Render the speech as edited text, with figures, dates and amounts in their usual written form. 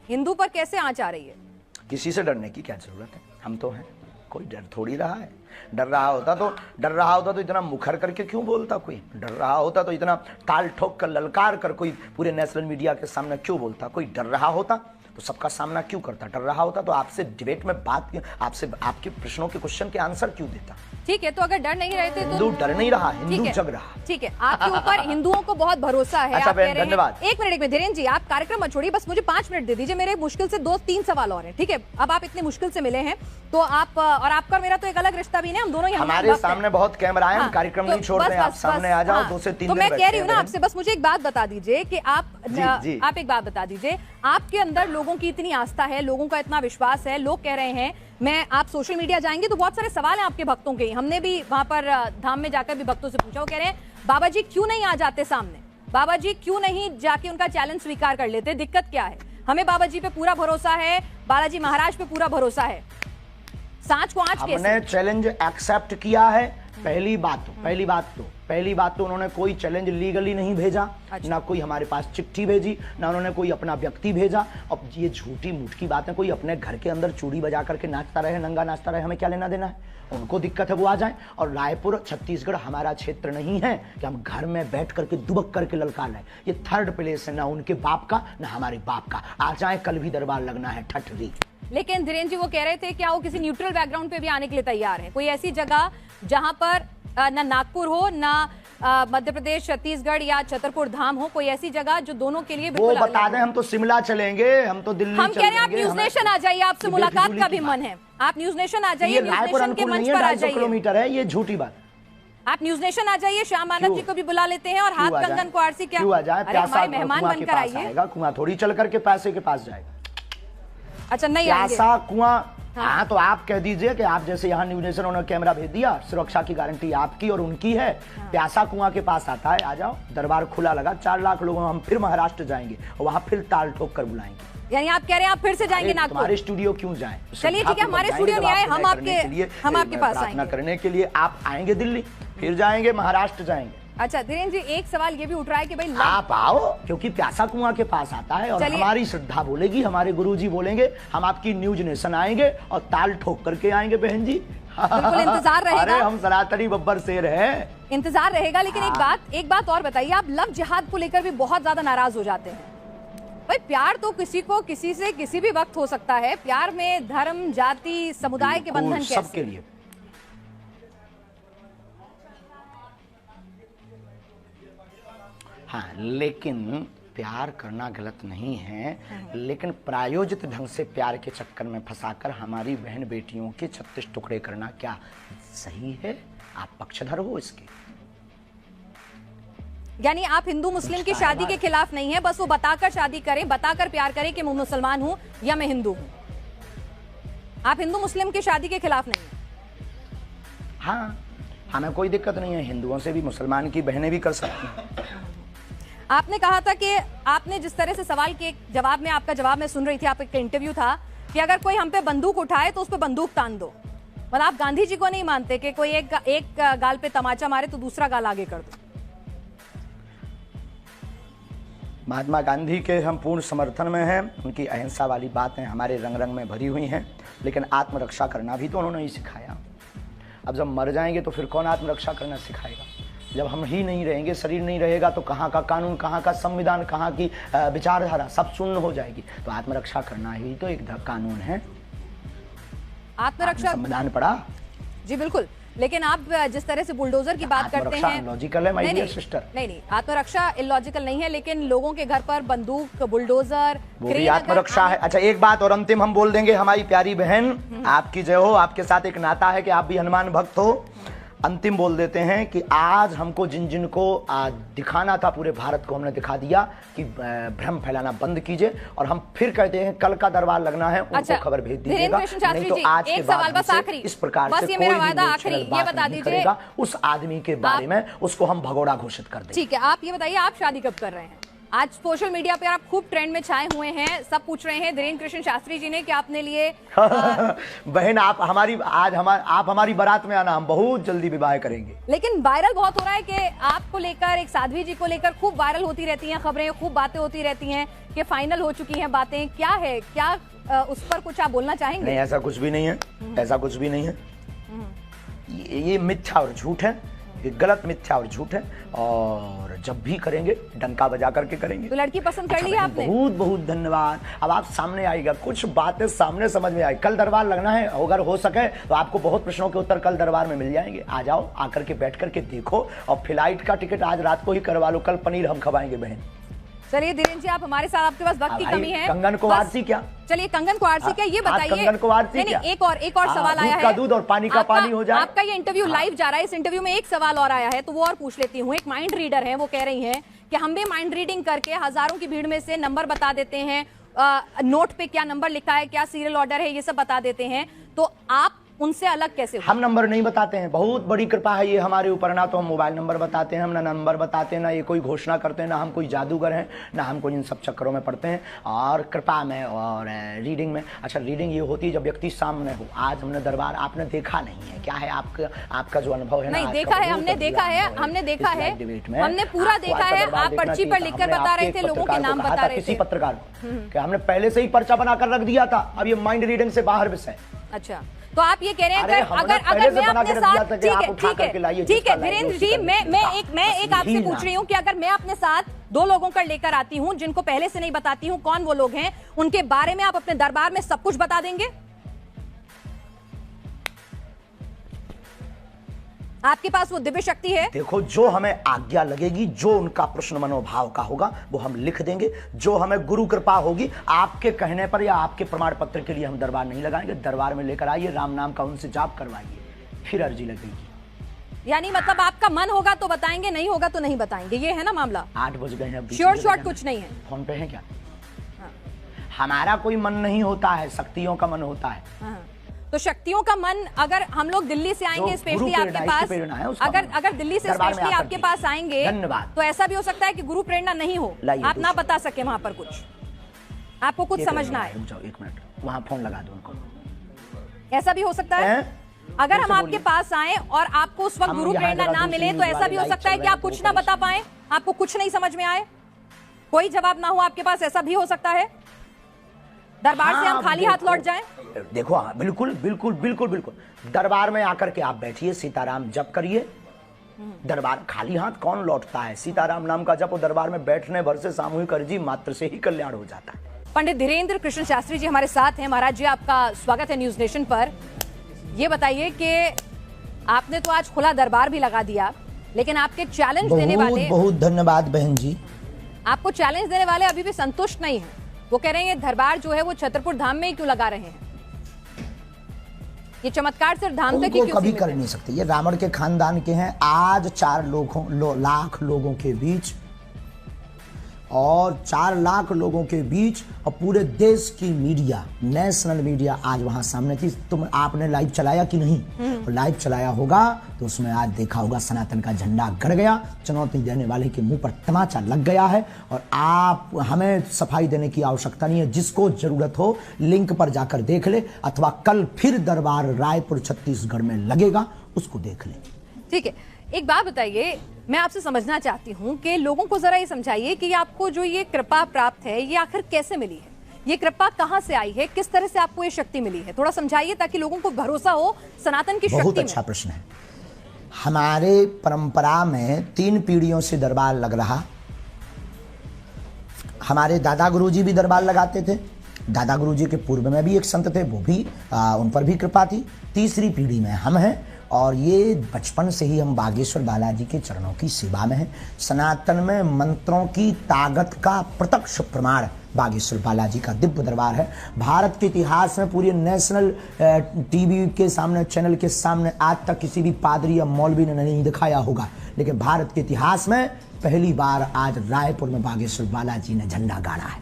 हिंदू पर कैसे आंच आ रही है? किसी से डरने की क्या जरूरत है, हम तो हैं, कोई डर थोड़ी रहा है। डर रहा होता तो इतना मुखर करके क्यों बोलता, कोई डर रहा होता तो इतना ताल ठोक कर ललकार कर कोई पूरे नेशनल मीडिया के सामने क्यों बोलता, कोई डर रहा होता तो सबका सामना क्यों करता, डर रहा होता तो आपसे डिबेट में बात, आपसे आपके प्रश्नों के क्वेश्चन के आंसर क्यों देता। ठीक है, तो अगर डर नहीं रहते तो हिंदू डर नहीं रहा, हिंदू जग रहा। ठीक है, आपके ऊपर हिंदुओं को बहुत भरोसा है। अच्छा आप कह रहे धन्यवाद। हैं, एक मिनट धीरेन्द्र जी, आप कार्यक्रम मत छोड़िए, बस मुझे 5 मिनट दे दीजिए, मेरे मुश्किल से 2-3 सवाल और हैं। ठीक है, अब आप इतने मुश्किल से मिले हैं तो आप, और आपका और मेरा तो एक अलग रिश्ता भी नहीं, हम दोनों हमारे सामने बहुत कैमरा है, हम कार्यक्रम नहीं छोड़ते, आप सामने आ जाओ, 2 से 3 तो मैं कह रही हूँ ना आपसे, बस मुझे एक बात बता दीजिए कि आप एक बात बता दीजिए, आपके अंदर लोगों की इतनी आस्था है, लोगों का इतना विश्वास है, लोग कह रहे हैं, मैं आप सोशल मीडिया जाएंगे तो बहुत सारे सवाल हैं आपके भक्तों के, हमने भी वहां पर धाम में जाकर भी भक्तों से पूछा, वो कह रहे हैं बाबा जी क्यों नहीं आ जाते सामने, बाबा जी क्यों नहीं जाके उनका चैलेंज स्वीकार कर लेते, दिक्कत क्या है? हमें बाबा जी पे पूरा भरोसा है, बालाजी महाराज पे पूरा भरोसा है, सांच को आंच कैसे? हमने चैलेंज एक्सेप्ट किया है। पहली बात तो उन्होंने कोई चैलेंज लीगली नहीं भेजा। अच्छा। ना कोई हमारे पास चिट्ठी भेजी, ना उन्होंने कोई अपना व्यक्ति भेजा। अब ये झूठी मूठी बातें, कोई अपने घर के अंदर चूड़ी बजा करके नाचता रहे, नंगा नाचता रहे, हमें क्या लेना देना है? उनको दिक्कत है वो आ जाए। और रायपुर छत्तीसगढ़ हमारा क्षेत्र नहीं है कि हम घर में बैठ करके दुबक करके ललकार लें। ये 3rd प्लेस है, ना उनके बाप का ना हमारे बाप का। आ जाए, कल भी दरबार लगना है ठठरी। लेकिन धीरेन्द्र जी वो कह रहे थे क्या वो किसी न्यूट्रल बैकग्राउंड पे भी आने के लिए तैयार है? कोई ऐसी जगह जहां पर ना नागपुर हो, ना मध्य प्रदेश, छत्तीसगढ़ या छतरपुर धाम हो, कोई ऐसी जगह जो दोनों के लिए वो बता दें। हम तो शिमला चलेंगे, हम तो दिल्ली हम कह रहे हैं आप न्यूज नेशन आ जाइए, आपसे मुलाकात का भी मन है, आप न्यूज नेशन आ जाइए, न्यूज नेशन के मंच पर आ जाइए। किलोमीटर है, ये झूठी बात। आप न्यूज नेशन आ जाइए, श्याम मानव जी को भी बुला लेते हैं और हाथ कंगन को आरसी क्या, अरे हमारे मेहमान बनकर आइए। कुआं थोड़ी चल करके पैसे के पास जाएगा। अच्छा नहीं आएंगे प्यासा कुआं। हाँ तो आप कह दीजिए कि आप जैसे यहाँ न्यूज नेशन उन्होंने कैमरा भेज दिया, सुरक्षा की गारंटी आपकी और उनकी है। प्यासा कुआं के पास आता है, आ जाओ, दरबार खुला लगा, 4 लाख लोगों, हम फिर महाराष्ट्र जाएंगे और वहाँ फिर ताल ठोक कर बुलाएंगे। यानी आप कह रहे हैं आप फिर से जाएंगे नागपुर? हमारे स्टूडियो क्यों जाएं? चलिए ठीक है, हमारे स्टूडियो नहीं आए, हम आपके पास प्रार्थना करने के लिए आप आएंगे दिल्ली, फिर जाएंगे महाराष्ट्र जाएंगे। अच्छा धीरेन्द्र जी, एक सवाल ये भी उठ रहा है कि भाई आप आओ, क्योंकि प्यासा कुआं के पास आता है और हमारी श्रद्धा बोलेगी, हमारे गुरुजी बोलेंगे, हम आपकी न्यूज नेशन आएंगे और ताल ठोक करके आएंगे बहन जी। बिल्कुल इंतजार रहेगा। अरे हम सनातनी बब्बर शेर हैं, इंतजार रहेगा। लेकिन एक बात और बताइए, आप लव जिहाद को लेकर भी बहुत ज्यादा नाराज हो जाते हैं। भाई प्यार तो किसी को किसी से किसी भी वक्त हो सकता है, प्यार में धर्म, जाति, समुदाय के बंधन कैसे? सबके लिए। हाँ, लेकिन प्यार करना गलत नहीं है, लेकिन प्रायोजित ढंग से प्यार के चक्कर में फंसाकर हमारी बहन बेटियों के 36 टुकड़े करना क्या सही है? आप पक्षधर हो इसके। यानी आप हिंदू मुस्लिम की शादी के खिलाफ नहीं है, बस वो बताकर शादी करें, बताकर प्यार करें कि मैं मुसलमान हूं या मैं हिंदू हूं। आप हिंदू मुस्लिम की शादी के खिलाफ नहीं है? हाँ, हमें कोई दिक्कत नहीं है, हिंदुओं से भी मुसलमान की बहनें भी कर सकती हैं। आपने कहा था कि आपने जिस तरह से सवाल के जवाब में, आपका जवाब मैं सुन रही थी, आपका इंटरव्यू था कि अगर कोई हम पे बंदूक उठाए तो उस पे बंदूक तान दो। मतलब आप गांधी जी को नहीं मानते कि कोई एक गाल पे तमाचा मारे तो दूसरा गाल आगे कर दो? महात्मा गांधी के हम पूर्ण समर्थन में हैं, उनकी अहिंसा वाली बातें हमारे रंग रंग में भरी हुई हैं, लेकिन आत्मरक्षा करना भी तो उन्होंने ही सिखाया। अब जब मर जाएंगे तो फिर कौन आत्मरक्षा करना सिखाएगा? जब हम ही नहीं रहेंगे, शरीर नहीं रहेगा, तो कहाँ का कानून, कहाँ का संविधान, कहाँ की विचारधारा, सब शून्य हो जाएगी। तो आत्मरक्षा करना ही तो एक कानून है। आत्मरक्षा संविधान पढ़ा? जी बिल्कुल, लेकिन आप जिस तरह से बुलडोजर की बात करते हैं, लॉजिकल है माय डियर सिस्टर। नहीं, आत्मरक्षा इलॉजिकल नहीं है, लेकिन लोगों के घर पर बंदूक, बुलडोजर, वो भी आत्मरक्षा है। अच्छा एक बात और अंतिम हम बोल देंगे, हमारी प्यारी बहन, आपकी जय हो, आपके साथ एक नाता है कि आप भी हनुमान भक्त हो। अंतिम बोल देते हैं कि आज हमको जिन जिन को दिखाना था पूरे भारत को, हमने दिखा दिया कि भ्रम फैलाना बंद कीजिए। और हम फिर कहते हैं कल का दरबार लगना है, उनको खबर भेज दीजिएगा, नहीं तो आज के बाद इस प्रकार से कोई भी बात नहीं करेगा उस आदमी के बारे में, उसको हम भगोड़ा घोषित कर देंगे। ठीक है, आप ये बताइए आप शादी कब कर रहे हैं? आज सोशल मीडिया पे आप खूब ट्रेंड में छाए हुए हैं, सब पूछ रहे हैं धीरेन्द्र कृष्ण शास्त्री जी ने कि आपने लिए बहन आप हमारी बारात में आना, हम बहुत जल्दी विवाह करेंगे। लेकिन वायरल बहुत हो रहा है कि आपको लेकर, एक साध्वी जी को लेकर खूब वायरल होती रहती हैं खबरें, खूब बातें होती रहती हैं कि फाइनल हो चुकी हैं बातें, क्या है, क्या उस पर कुछ आप बोलना चाहेंगे? नहीं, ऐसा कुछ भी नहीं है, ऐसा कुछ भी नहीं है। ये मिथ्या और झूठ है, ये गलत मिथ्या और झूठ है, और जब भी करेंगे डंका बजा करके करेंगे। तो लड़की पसंद कर ली आपने? बहुत बहुत धन्यवाद। अब आप सामने आएगा, कुछ बातें सामने समझ में आई। कल दरबार लगना है, अगर हो सके तो आपको बहुत प्रश्नों के उत्तर कल दरबार में मिल जाएंगे। आ जाओ, आकर के बैठ करके देखो, और फ्लाइट का टिकट आज रात को ही करवा लो, कल पनीर हम खवाएंगे बहन। चलिए धीरेन्द्र जी, आप हमारे साथ, आपके पास वक्त की कमी है। कंगन को आरसी क्या? चलिए कंगन को आरसी क्या, ये बताइए। कंगन को आरसी क्या? एक और सवाल आया है। दूध और पानी का पानी हो जाए। आपका ये इंटरव्यू लाइव जा रहा है, इस इंटरव्यू में एक सवाल और आया है, तो वो और पूछ लेती हूँ। एक माइंड रीडर है, वो कह रही हैं कि हम भी माइंड रीडिंग करके हजारों की भीड़ में से नंबर बता देते हैं, नोट पे क्या नंबर लिखा है, क्या सीरियल ऑर्डर है, ये सब बता देते हैं, तो आप उनसे अलग कैसे हो? हम नंबर नहीं बताते हैं, बहुत बड़ी कृपा है ये हमारे ऊपर। ना तो हम मोबाइल नंबर बताते हैं, हम ना नंबर बताते हैं, ना ये कोई घोषणा करते हैं, ना हम कोई जादूगर हैं, ना हम कोई इन सब चक्करों में पड़ते हैं। और कृपा में और रीडिंग में, अच्छा रीडिंग ये होती है जब व्यक्ति सामने हो। आज हमने दरबार आपने देखा नहीं है, क्या है आपका जो अनुभव है? नहीं देखा है, हमने देखा है, हमने पूरा देखा है। आप पर्ची पर लिखकर बता रहे थे, लोगों के नाम बता रहे थे। किसी पत्रकार को हमने पहले से ही पर्चा बनाकर रख दिया था, अब ये माइंड रीडिंग से बाहर विषय। अच्छा, तो आप ये कह रहे हैं अगर मैं अपने साथ, ठीक है धीरेन्द्र जी, मैं एक आपसे पूछ रही हूँ कि अगर मैं अपने साथ 2 लोगों का लेकर आती हूँ जिनको पहले से नहीं बताती हूँ कौन वो लोग हैं, उनके बारे में आप अपने दरबार में सब कुछ बता देंगे? आपके पास वो दिव्य शक्ति है? देखो, जो हमें आज्ञा लगेगी, जो उनका प्रश्न मनोभाव का होगा वो हम लिख देंगे। जो हमें गुरु कृपा होगी, आपके कहने पर या आपके प्रमाण पत्र के लिए हम दरबार नहीं लगाएंगे। दरबार में लेकर आइए, राम नाम का उनसे जाप करवाइए, फिर अर्जी लगेगी। यानी मतलब आपका मन होगा तो बताएंगे, नहीं होगा तो नहीं बताएंगे, ये है ना मामला? 8 बज गए हैं, श्योर कुछ नहीं है। फोन पे है क्या? हमारा कोई मन नहीं होता है, शक्तियों का मन होता है। तो शक्तियों का मन, अगर हम लोग दिल्ली से आएंगे स्पेशली आपके पास, अगर दिल्ली से स्पेशली आपके पास आएंगे, तो ऐसा भी हो सकता है कि गुरु प्रेरणा नहीं हो, आप ना बता सके वहां पर कुछ, आपको कुछ समझना है। 1 मिनट, वहां फोन लगा दो उनको। ऐसा भी हो सकता है अगर हम आपके पास आए और आपको उस वक्त गुरु प्रेरणा ना मिले, तो ऐसा भी हो सकता है कि आप कुछ ना बता पाए, आपको कुछ नहीं समझ में आए, कोई जवाब ना हो आपके पास, ऐसा भी हो सकता है। दरबार से हम खाली हाथ लौट जाएं? देखो, बिल्कुल बिल्कुल बिल्कुल बिल्कुल। दरबार में आकर के आप बैठिए, सीताराम जप करिए। दरबार खाली हाथ कौन लौटता है? सीताराम नाम का जप दरबार में बैठने भर से सामूहिक अर्जी मात्र से ही कल्याण हो जाता है। पंडित धीरेन्द्र कृष्ण शास्त्री जी हमारे साथ हैं। महाराज जी, आपका स्वागत है न्यूज नेशन पर। ये बताइए कि आपने तो आज खुला दरबार भी लगा दिया, लेकिन आपके चैलेंज देने वाले, बहुत धन्यवाद बहन जी, आपको चैलेंज देने वाले अभी भी संतुष्ट नहीं है। वो कह रहे हैं दरबार जो है वो छतरपुर धाम में ही क्यों लगा रहे हैं, ये चमत्कार सिर्फ धाम तक ही क्यों कभी कर नहीं सकते। ये रावण के खानदान के हैं। आज 4 लाख लोगों के बीच, और 4 लाख लोगों के बीच, और पूरे देश की मीडिया, नेशनल मीडिया आज वहां सामने थी। तुम आपने लाइव चलाया कि नहीं? लाइव चलाया होगा तो उसमें आज देखा होगा सनातन का झंडा गड़ गया, चुनौती देने वाले के मुंह पर तमाचा लग गया है। और आप, हमें सफाई देने की आवश्यकता नहीं है। जिसको जरूरत हो लिंक पर जाकर देख ले, अथवा कल फिर दरबार रायपुर छत्तीसगढ़ में लगेगा, उसको देख ले। ठीक है, एक बात बताइए, मैं आपसे समझना चाहती हूँ कि लोगों को जरा ये समझाइए कि आपको जो ये कृपा प्राप्त है, ये आखिर कैसे मिली है? ये कृपा कहाँ से आई है? किस तरह से आपको ये शक्ति मिली है? थोड़ा समझाइए ताकि लोगों को भरोसा हो सनातन की शक्ति में। बहुत अच्छा प्रश्न है। हमारे परंपरा में 3 पीढ़ियों से दरबार लग रहा। हमारे दादा गुरुजी भी दरबार लगाते थे। दादा गुरुजी के पूर्व में भी एक संत थे, वो भी उन पर भी कृपा थी। तीसरी पीढ़ी में हम हैं, और ये बचपन से ही हम बागेश्वर बालाजी के चरणों की सेवा में हैं। सनातन में मंत्रों की ताकत का प्रत्यक्ष प्रमाण बागेश्वर बालाजी का दिव्य दरबार है। भारत के इतिहास में पूरे नेशनल टीवी के सामने, चैनल के सामने आज तक किसी भी पादरी या मौलवी ने नहीं दिखाया होगा, लेकिन भारत के इतिहास में पहली बार आज रायपुर में बागेश्वर बालाजी ने झंडा गाड़ा है।